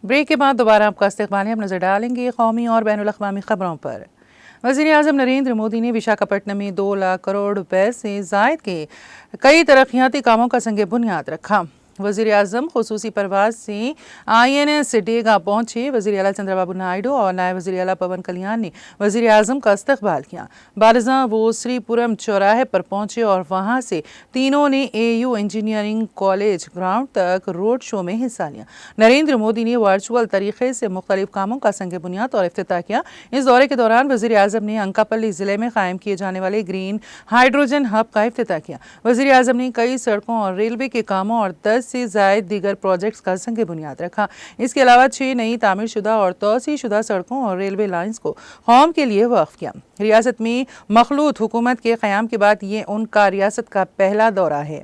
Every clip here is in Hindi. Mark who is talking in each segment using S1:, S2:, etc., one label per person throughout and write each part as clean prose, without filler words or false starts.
S1: ब्रेक के बाद दोबारा आपका इस्तकबाल है। हम नजर डालेंगे कौमी और बैनुल अक़वामी खबरों पर। वज़ीर-ए-आज़म नरेंद्र मोदी ने विशाखापट्टनम में 2 लाख करोड़ रुपए से ज़ायद के कई तरक्याती कामों का संग बुनियाद रखा। वज़ीर-ए-आज़म खुसूसी परवाज से INS डेगा पहुंचे। वज़ीर-ए-आला चंद्रबाबू नायडू और नायब वज़ीर-ए-आला पवन कल्याण ने वज़ीर-ए-आज़म का इस्तकबाल किया। बारज़ां वो श्रीपुरम चौराहे पर पहुंचे और वहां से तीनों ने AU इंजीनियरिंग कॉलेज ग्राउंड तक रोड शो में हिस्सा लिया। नरेंद्र मोदी ने वर्चुअल तरीके से मुख्तलिफ कामों का संग बुनियाद और इफ्तिताह किया। इस दौरे के दौरान वज़ीर-ए-आज़म ने अंकापल्ली जिले में कायम किए जाने वाले ग्रीन हाइड्रोजन हब का इफ्तिताह किया। वज़ीर-ए-आज़म ने कई सड़कों और रेलवे के कामों और 10 से ज़ायद दीगर प्रोजेक्ट्स का संग बुनियाद रखा। इसके अलावा 6 नई तामीरशुदा और तोसीशुदा सड़कों और रेलवे लाइन्स को कौम के लिए वक्फ किया। रियासत में मखलूत हुकूमत के क़याम के बाद ये उनका रियासत का पहला दौरा है।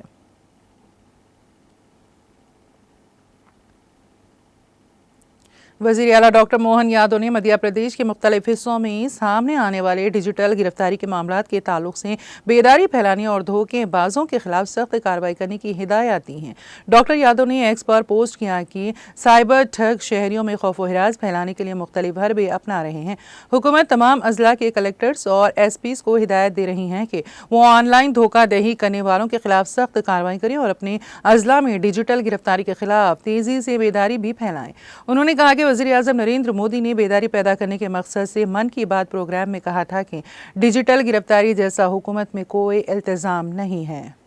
S1: वज़ीर-ए-आला डॉक्टर मोहन यादव ने मध्य प्रदेश के मुख्तलिफ हिस्सों में सामने आने वाले डिजिटल गिरफ्तारी के मामलों के ताल्लुक से बेदारी फैलाने और धोखेबाजों के खिलाफ सख्त कार्रवाई करने की हिदायत दी हैं। डॉक्टर यादव ने एक्स पर पोस्ट किया कि साइबर ठग शहरियों में खौफ व हिरास फैलाने के लिए मुख्तलिफ हरबे अपना रहे हैं। हुकूमत तमाम अजला के कलेक्टर्स और SPs को हिदायत दे रही हैं कि वो ऑनलाइन धोखाधड़ी करने वालों के खिलाफ सख्त कार्रवाई करें और अपने अजला में डिजिटल गिरफ्तारी के खिलाफ तेजी से बेदारी भी फैलाएं। उन्होंने कहा कि वज़ीर-ए-आज़म नरेंद्र मोदी ने बेदारी पैदा करने के मकसद से मन की बात प्रोग्राम में कहा था कि डिजिटल गिरफ्तारी जैसा हुकूमत में कोई इल्तिज़ाम नहीं है।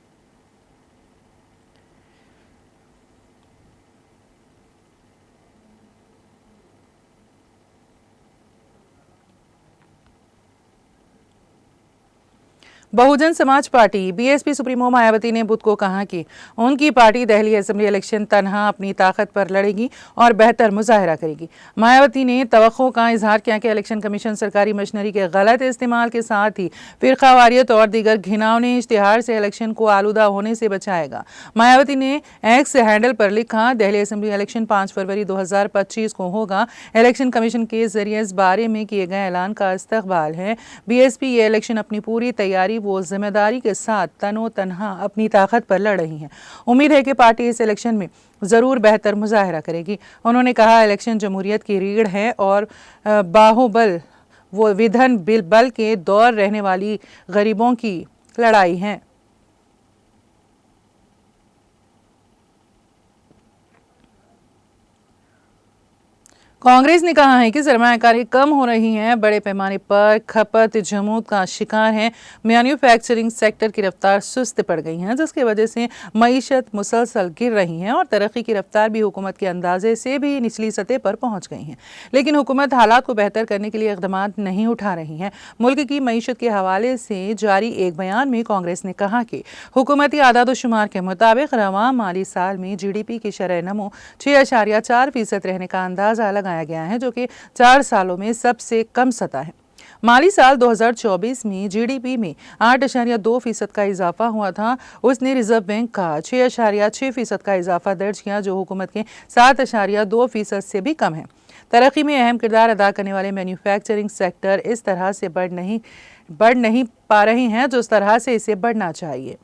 S1: Bahujan Samaj party BSP supremo Mayawati ने बुध को कहा कि उनकी पार्टी दिल्ली असेंबली इलेक्शन तनहा अपनी ताकत पर लड़ेगी और बेहतर मुजाहरा करेगी। मायावती ने तवक्को का इजहार किया कि इलेक्शन कमीशन सरकारी मशीनरी के गलत इस्तेमाल के साथ ही फ़िरकावारियत और दीगर घिनौने इश्तिहार से इलेक्शन को आलूदा होने से बचाएगा। मायावती ने एक्स हैंडल पर लिखा, दिल्ली असेंबली इलेक्शन 5 फरवरी 2025 को होगा। इलेक्शन कमीशन के जरिए इस बारे में किए गए ऐलान का इस्तकबाल है। BSP ये इलेक्शन अपनी पूरी तैयारी वो जिम्मेदारी के साथ तनो तनहा अपनी ताकत पर लड़ रही हैं। उम्मीद है कि पार्टी इस इलेक्शन में ज़रूर बेहतर मुजाहरा करेगी। उन्होंने कहा, इलेक्शन जमहूरियत की रीढ़ है और बाहुबल वो विधन बल के दौर रहने वाली गरीबों की लड़ाई है। कांग्रेस ने कहा है कि सरमायाकारी कम हो रही है, बड़े पैमाने पर खपत जमूद का शिकार है। मैन्युफैक्चरिंग सेक्टर की रफ्तार सुस्त पड़ गई है, जिसकी वजह से मईशत मुसलसल गिर रही है और तरक्की की रफ्तार भी हुकूमत के अंदाजे से भी निचली सतह पर पहुंच गई है। लेकिन हुकूमत हालात को बेहतर करने के लिए इक़दाम नहीं उठा रही है। मुल्क की मईशत के हवाले से जारी एक बयान में कांग्रेस ने कहा कि हुकूमती आदाद-ओ-शुमार के मुताबिक रवां माली साल में GDP की शरह नमो 6.4% रहने का अंदाजा लगाया गया है, जो कि 4 सालों में सबसे कम सतह है। माली साल 2024 में GDP में 8.2% का इजाफा हुआ था। उसने रिजर्व बैंक का 6.6% का इजाफा दर्ज किया, जो हुकूमत के 7.2% से भी कम है। तरक्की में अहम किरदार अदा करने वाले मैन्युफैक्चरिंग सेक्टर इस तरह से बढ़ नहीं पा रहे हैं जिस तरह से इसे बढ़ना चाहिए।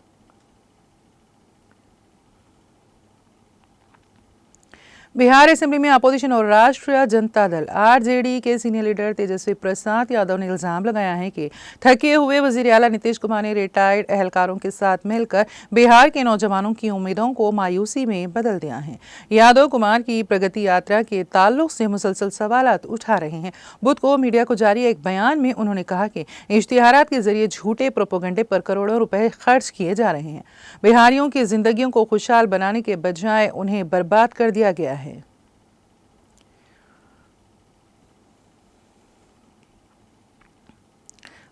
S1: बिहार असेंबली में अपोजिशन और राष्ट्रीय जनता दल RJD के सीनियर लीडर तेजस्वी प्रसाद यादव ने इल्जाम लगाया है कि थके हुए वजीर आला नीतीश कुमार ने रिटायर्ड एहलकारों के साथ मिलकर बिहार के नौजवानों की उम्मीदों को मायूसी में बदल दिया है। यादव कुमार की प्रगति यात्रा के ताल्लुक से मुसलसल सवालात उठा रहे हैं। बुध को मीडिया को जारी एक बयान में उन्होंने कहा कि इश्तिहारात के जरिए झूठे प्रोपेगेंडे पर करोड़ों रुपए खर्च किए जा रहे हैं। बिहारियों की जिंदगियों को खुशहाल बनाने के बजाय उन्हें बर्बाद कर दिया गया है।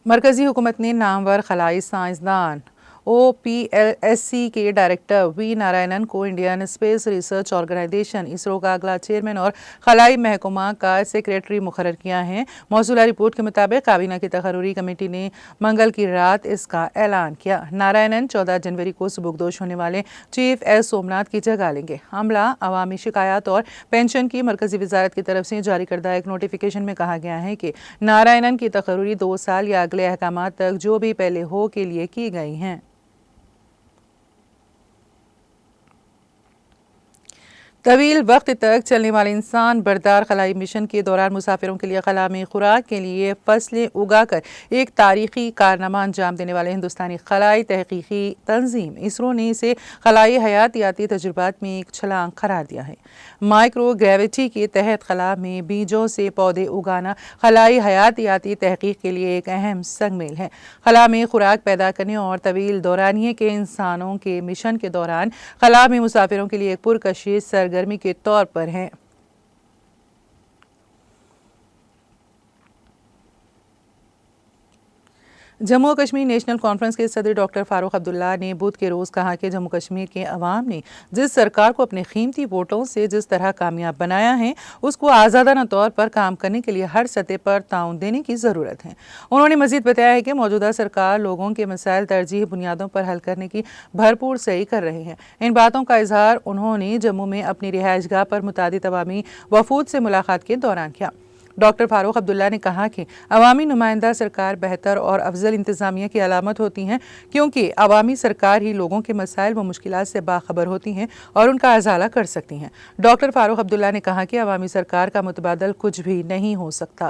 S1: मरकजी हुकूमत ने नामवर खलाई साइंसदान OPLSC के डायरेक्टर वी नारायणन को Indian space research organisation ISRO का अगला चेयरमैन और खलाई महकमा का सेक्रेटरी मुकर्रर किया है। मौसूला रिपोर्ट के मुताबिक काबीना की तकर्रूरी कमेटी ने मंगल की रात इसका ऐलान किया। नारायणन 14 जनवरी को सुबुकदोश होने वाले चीफ एस सोमनाथ की जगह लेंगे। अमला, अवामी शिकायत और पेंशन की मरकजी वजारत की तरफ से जारी करदा एक नोटिफिकेशन में कहा गया है कि नारायणन की तकर्रूरी 2 साल या अगले अहकामात तक जो भी पहले हो के लिए की गई हैं। तवील वक्त तक चलने वाले इंसान बरदार खलाई मिशन के दौरान मुसाफिरों के लिए खला में खुराक के लिए फसलें उगाकर एक तारीखी कारनामा अंजाम देने वाले हिंदुस्तानी खलाई तहकीकी तंजीम इसरो ने इसे खलाई हयातियाती तजुर्बात में एक छलांग करार दिया है। माइक्रो ग्रेविटी के तहत खला में बीजों से पौधे उगाना खलाई हयातियाती तहकीक के लिए एक अहम संगमेल है। खला में खुराक पैदा करने और तवील दौरानिए के इंसानों के मिशन के दौरान खला में मुसाफिरों के लिए एक पुरकशिश सरगर्मी के तौर पर है। जम्मू कश्मीर नेशनल कॉन्फ्रेंस के सदर डॉक्टर फारूक अब्दुल्ला ने बुध के रोज़ कहा कि जम्मू कश्मीर के अवाम ने जिस सरकार को अपने कीमती वोटों से जिस तरह कामयाब बनाया है उसको आज़ादाना तौर पर काम करने के लिए हर सतह पर ताउन देने की ज़रूरत है। उन्होंने मजीद बताया है कि मौजूदा सरकार लोगों के मसाइल तरजीह बुनियादों पर हल करने की भरपूर सही कर रहे हैं। इन बातों का इजहार उन्होंने जम्मू में अपनी रिहाइशगाह पर मुतादिद अवामी वफूद से मुलाकात के दौरान किया। डॉक्टर फारूक अब्दुल्ला ने कहा कि अवामी नुमाइंदा सरकार बेहतर और अफजल इंतज़ामिया की अलामत होती हैं, क्योंकि अवामी सरकार ही लोगों के मसाइल व मुश्किलात से बाखबर होती हैं और उनका अजाला कर सकती हैं। डॉक्टर फारूक अब्दुल्ला ने कहा कि अवामी सरकार का मुतबादल कुछ भी नहीं हो सकता।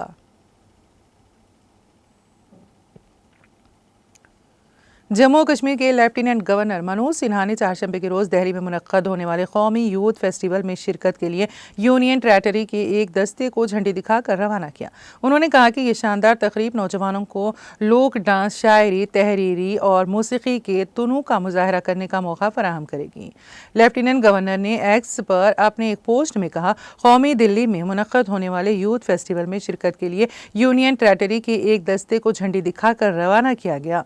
S1: जम्मू कश्मीर के लेफ्टिनेंट गवर्नर मनोज सिन्हा ने चारशंबे के रोज़ दिल्ली में मुनक्कद होने वाले कौमी यूथ फेस्टिवल में शिरकत के लिए यूनियन टेरेटरी के एक दस्ते को झंडी दिखाकर रवाना किया। उन्होंने कहा कि ये शानदार तकरीब नौजवानों को लोक डांस, शायरी, तहरीरी और मौसीकी के तनू का मुजाहरा करने का मौका फराहम करेगी। लेफ्टिनेंट गवर्नर ने एक्स पर अपने एक पोस्ट में कहा, कौमी दिल्ली में मुनक्कद होने वाले यूथ फेस्टिवल में शिरकत के लिए यूनियन टेरेटरी के एक दस्ते को झंडी दिखाकर रवाना किया गया।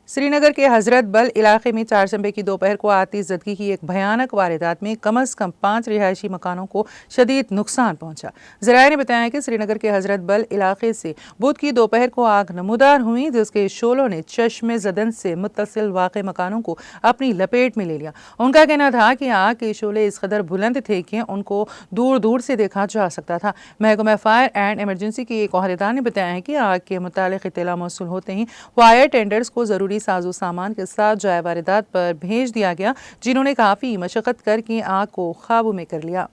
S1: श्रीनगर के हजरत बल इलाके में चारशंबे की दोपहर को आतिशज़दगी की एक भयानक वारदात में कम से कम 5 रिहायशी मकानों को शदीद नुकसान पहुंचा। ज़राए ने बताया कि श्रीनगर के हजरत बल इलाके से बुध की दोपहर को आग नमूदार हुई, जिसके शोलों ने चश्मे जदन से मुत्तसिल वाक़े मकानों को अपनी लपेट में ले लिया। उनका कहना था कि आग के शोले इस कदर बुलंद थे कि उनको दूर दूर से देखा जा सकता था। महकमा फायर एंड एमरजेंसी के एक अहदेदार ने बताया है कि आग के मुतालिक इत्तला मौसूल होते ही फायर टेंडर्स को ज़रूरी साजो सामान के साथ जाए वारदात पर भेज दिया गया, जिन्होंने काफी मशक्कत करके आग को काबू में कर लिया।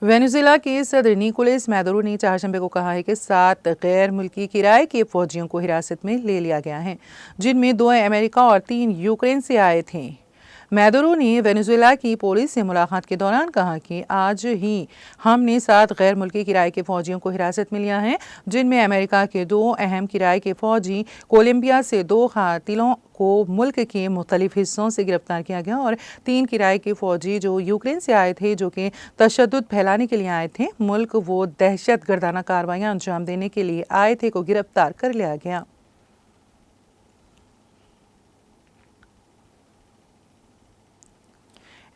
S1: वेनेजुएला के सदर निकोलस मैदुरो ने चारशंबे को कहा है कि 7 गैर मुल्की किराए के फौजियों को हिरासत में ले लिया गया है, जिनमें 2 अमेरिका और 3 यूक्रेन से आए थे। मैदुरो ने वेनेजुएला की पुलिस से मुलाकात के दौरान कहा कि आज ही हमने 7 गैर मुल्की किराए के फौजियों को हिरासत में लिया है, जिनमें अमेरिका के 2 अहम किराए के फौजी, कोलंबिया से 2 कातिलों को मुल्क के मुख्तलिफ हिस्सों से गिरफ्तार किया गया और 3 किराए के फौजी जो यूक्रेन से आए थे, जो कि तशद्दुद फैलाने के लिए आए थे, मुल्क वो दहशत गर्दाना कार्रवाइयाँ अंजाम देने के लिए आए थे, को गिरफ्तार कर लिया गया।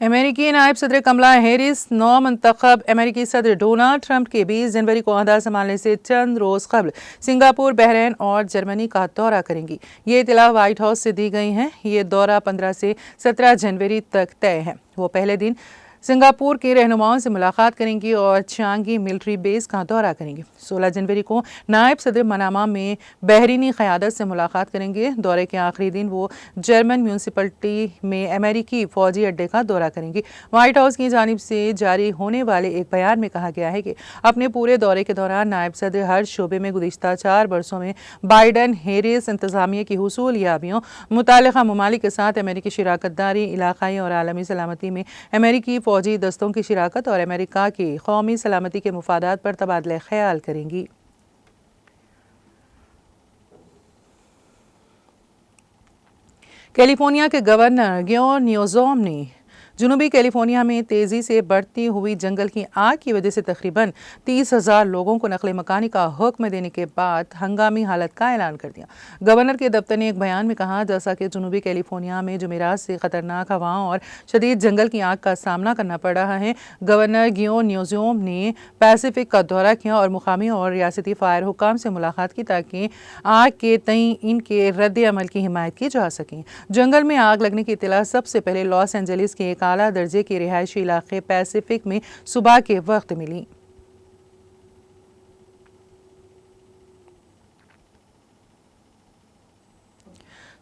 S1: अमेरिकी नायब सदर कमला हैरिस नौमंतखब अमेरिकी सदर डोनाल्ड ट्रंप के 20 जनवरी को अहदा संभालने से चंद रोज़ कबल सिंगापुर, बहरीन और जर्मनी का दौरा करेंगी। ये इत्तला व्हाइट हाउस से दी गई है। ये दौरा 15 से 17 जनवरी तक तय है। वो पहले दिन सिंगापुर के रहनुमाओं से मुलाकात करेंगी और चांगी मिलिट्री बेस का दौरा करेंगे। 16 जनवरी को नायब सदर मनामा में बहरीनी क़यादत से मुलाकात करेंगे। दौरे के आखिरी दिन वो जर्मन म्यूनसिपलिटी में अमेरिकी फ़ौजी अड्डे का दौरा करेंगी। व्हाइट हाउस की जानिब से जारी होने वाले एक बयान में कहा गया है कि अपने पूरे दौरे के दौरान नायब सदर हर शोबे में गुज़िश्ता 4 बरसों में बाइडन हैरिस इंतज़ामिया की हुसूलियाबियों, मुतालिका ममालिक के साथ अमेरिकी शराकतदारी, इलाक़ाई और आलमी सलामती में अमेरिकी फ़ौजी दस्तों की शिराकत और अमेरिका की कौमी सलामती के मुफादात पर तबादला ख्याल करेंगी। कैलिफोर्निया के गवर्नर गियोर्न न्यूसोम ने जनूबी कैलिफोर्निया में तेजी से बढ़ती हुई जंगल की आग की वजह से तकरीबन 30,000 लोगों को नकल मकानी का हुक्म देने के बाद हंगामी हालत का ऐलान कर दिया। गवर्नर के दफ्तर ने एक बयान में कहा, जैसा कि जनूबी कैलिफोर्निया में जुमेरात से खतरनाक हवाओं और शदीद जंगल की आग का सामना करना पड़ रहा है, गवर्नर गियो न्यूज़ोम ने पैसिफिक का दौरा किया और मुकामी और रियासती फायर हुकाम से मुलाकात की ताकि आग के तई इनके रद्द अमल की हिमायत की जा सके। जंगल में आग लगने की इत्तला सबसे पहले लॉस एंजलिस के एक आला दर्जे के रिहायशी इलाके पैसिफिक में सुबह के वक्त मिली।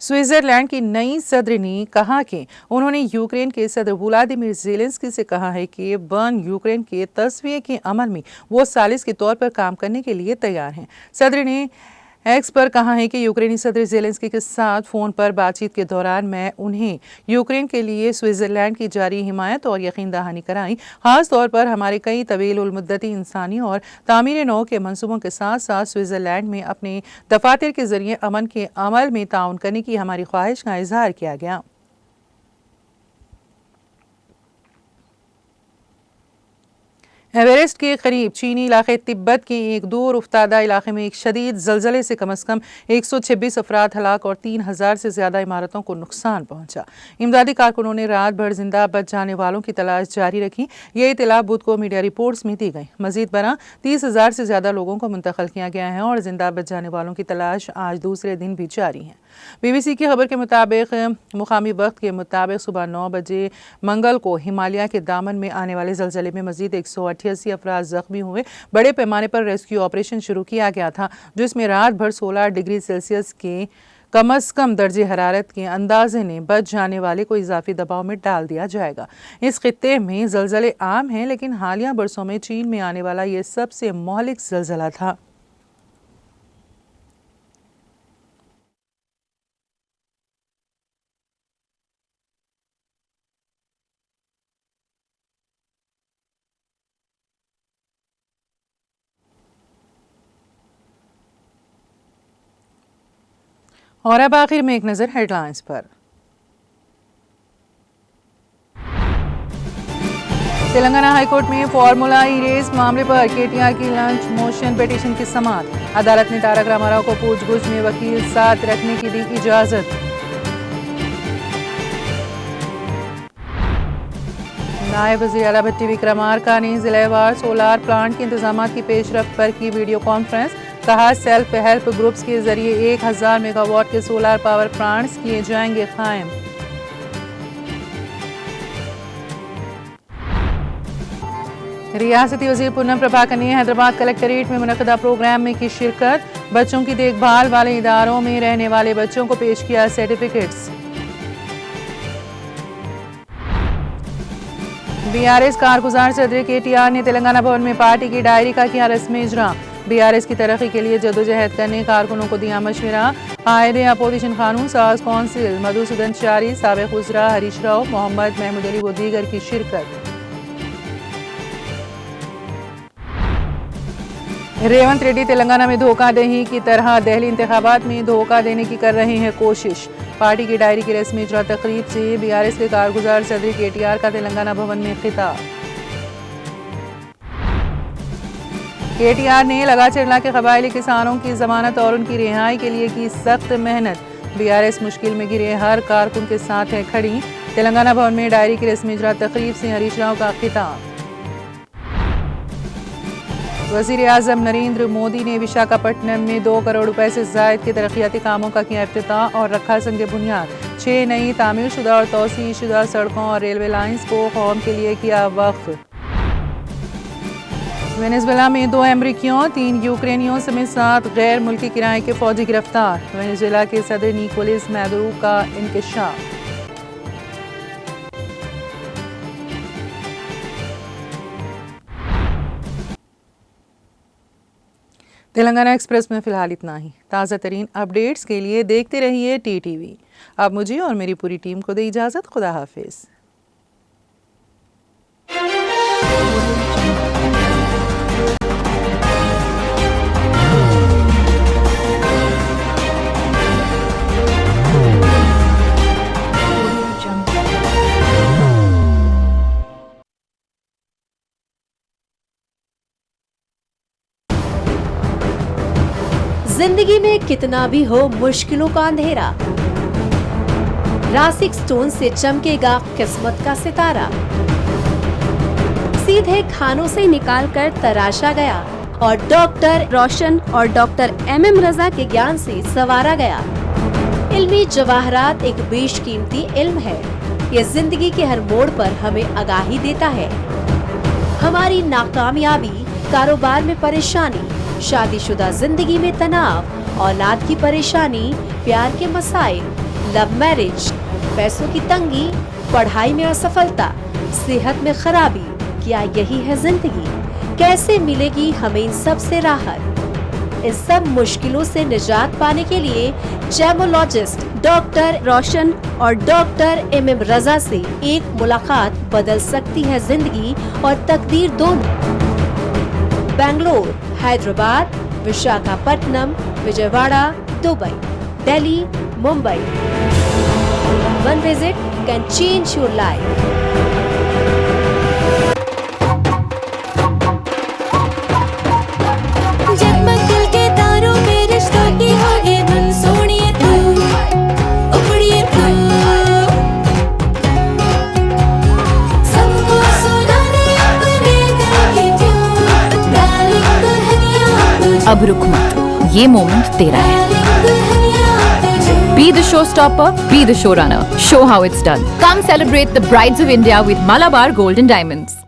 S1: स्विट्जरलैंड की नई सदर ने कहा कि उन्होंने यूक्रेन के सदर व्लादिमीर ज़ेलेंस्की से कहा है कि बर्न यूक्रेन के तस्वीर के अमल में वो सालिस के तौर पर काम करने के लिए तैयार हैं। सदर ने एक्स पर कहा है कि यूक्रेनी सदर ज़ेलेंस्की के साथ फ़ोन पर बातचीत के दौरान मैं उन्हें यूक्रेन के लिए स्विट्ज़रलैंड की जारी हिमायत और यकीन दहानी कराई, ख़ास तौर पर हमारे कई तवील उल मुद्दती इंसानी और तामीर नौ के मनसूबों के साथ साथ स्विट्ज़रलैंड में अपने दफातर के ज़रिए अमन के अमल में ताउन करने की हमारी ख्वाहिश का इजहार किया गया। एवरेस्ट के करीब चीनी इलाके तिब्बत के एक दूर उफ्तादा इलाके में एक शदीद जलजले से कम 126 अफराद हलाक और 3,000 से ज़्यादा इमारतों को नुकसान पहुंचा। इमदादी कारकुनों ने रात भर जिंदा बच जाने वालों की तलाश जारी रखी। ये इतला बुध को मीडिया रिपोर्ट्स में दी गई। मजीद बरं 30,000 से ज़्यादा लोगों को मुंतकिल किया गया है और जिंदा बच जाने वालों की तलाश आज दूसरे दिन भी जारी है। BBC की खबर के मुताबिक मुकामी वक्त के मुताबिक सुबह 9 बजे मंगल को हिमालय के दामन में आने वाले जलजले में मजीद 188 अफराद जख्मी हुए। बड़े पैमाने पर रेस्क्यू ऑपरेशन शुरू किया गया था, जिसमें रात भर 16 डिग्री सेल्सियस के कम से कम दर्जे हरारत के अंदाजे ने बच जाने वाले को इजाफी दबाव में डाल दिया जाएगा। इस खित्ते में जलजले आम हैं, लेकिन हालिया बरसों में चीन में आने वाला ये सबसे मौलिक जलजला था। और अब आखिर में एक नज़र हेडलाइंस पर। तेलंगाना हाईकोर्ट में फार्मूला ई रेस मामले पर KTR की लंच मोशन पिटीशन की समाअत। अदालत ने तारक रामाराव को पूछगछ में वकील साथ रखने की दी इजाजत। नायब वज़ीर आला भट्टी विक्रमार्का ने जिलेवार सोलार प्लांट के इंतजाम की पेशरफ्त पर की वीडियो कॉन्फ्रेंस। कहा, सेल्फ हेल्प ग्रुप्स के जरिए 1000 मेगावाट के सोलार पावर प्लांट्स किए जाएंगे कायम। रियासती वज़ीर पूनम प्रभाकर ने हैदराबाद कलेक्ट्रेट में मुनक़दा प्रोग्राम में की शिरकत। बच्चों की देखभाल वाले इदारों में रहने वाले बच्चों को पेश किया सर्टिफिकेट्स। BRS कारगुजार सदर KTR ने तेलंगाना भवन में पार्टी की डायरी का किया रस्मी इजरा। BRS की तरक्की के लिए जदोजहद करने कारकुनों को दिया मशवरा। कायदे अपोजिशन कानून साज कौंसिल मधुसूदन चारी, साबिक वज़रा हरीश राव, मोहम्मद महमूद अली व दीगर की शिरकत। रेवंत रेड्डी तेलंगाना में धोखाधड़ी की तरह दिल्ली इंतखाबात में धोखा देने की कर रहे हैं कोशिश। पार्टी की डायरी की रस्मी इजरा तकरीब से BRS के कारगुजार सदर KTR का तेलंगाना भवन में खिताब। KTR ने लगा चिरला के कबायली किसानों की जमानत और उनकी रिहाई के लिए की सख्त मेहनत। BRS मुश्किल में गिरे हर कारकुन के साथ है खड़ी। तेलंगाना भवन में डायरी की रस्मी इजरा तकरीब से हरीश राव का खिताब। वज़ीर आज़म नरेंद्र मोदी ने विशाखापट्टनम में 2 करोड़ रुपए से ज़ायद के तरक्याती कामों का किया इफ्तिताह और रखा संग बुनियाद। 6 नई तामीर शुदा और तोसी शुदा सड़कों और रेलवे लाइंस को कौम के लिए किया वक्फ। वेनेजुएला में 2 अमरीकियों 3 यूक्रेनियों समेत 7 गैर मुल्की किराए के फौजी गिरफ्तार। वेनेजुएला के सदर निकोलस मैदुरो का इंकशाफ। तेलंगाना एक्सप्रेस में फिलहाल इतना ही। ताज़ा तरीन अपडेट्स के लिए देखते रहिए TTV। अब मुझे और मेरी पूरी टीम को दे इजाज़त। खुदा हाफिज़।
S2: जिंदगी में कितना भी हो मुश्किलों का अंधेरा, रासिक स्टोन से चमकेगा किस्मत का सितारा। सीधे खानों से निकालकर तराशा गया और डॉक्टर रोशन और डॉक्टर MM रजा के ज्ञान से संवारा गया। इल्मी जवाहरात एक बेशकीमती इल्म है। ये जिंदगी के हर मोड़ पर हमें आगाही देता है। हमारी नाकामयाबी, कारोबार में परेशानी, शादीशुदा जिंदगी में तनाव, औलाद की परेशानी, प्यार के मसाइल, लव मैरिज, पैसों की तंगी, पढ़ाई में असफलता, सेहत में खराबी, क्या यही है जिंदगी? कैसे मिलेगी हमें इन सब से राहत? इस सब मुश्किलों से निजात पाने के लिए जेमोलॉजिस्ट डॉक्टर रोशन और डॉक्टर MM रजा से एक मुलाकात बदल सकती है जिंदगी और तकदीर दोनों। Bangalore, Hyderabad, Visakhapatnam, Vijayawada, Dubai, Delhi, Mumbai. One visit can change your life.
S3: जगमग दिल के तारों में रिश्तों की होगी धुन, सोनिए तू, उखड़िए तू, सबको सुनाने अपने दिल की ट्यून, डार्लिंग दुल्हनिया तुझे,
S4: अब रुक मत, ये मोमेंट तेरा है।
S3: डार्लिंग दुल्हनिया तुझे।
S4: Be the showstopper, be the showrunner. Show how it's done. Come celebrate the brides of India with Malabar Gold and Diamonds.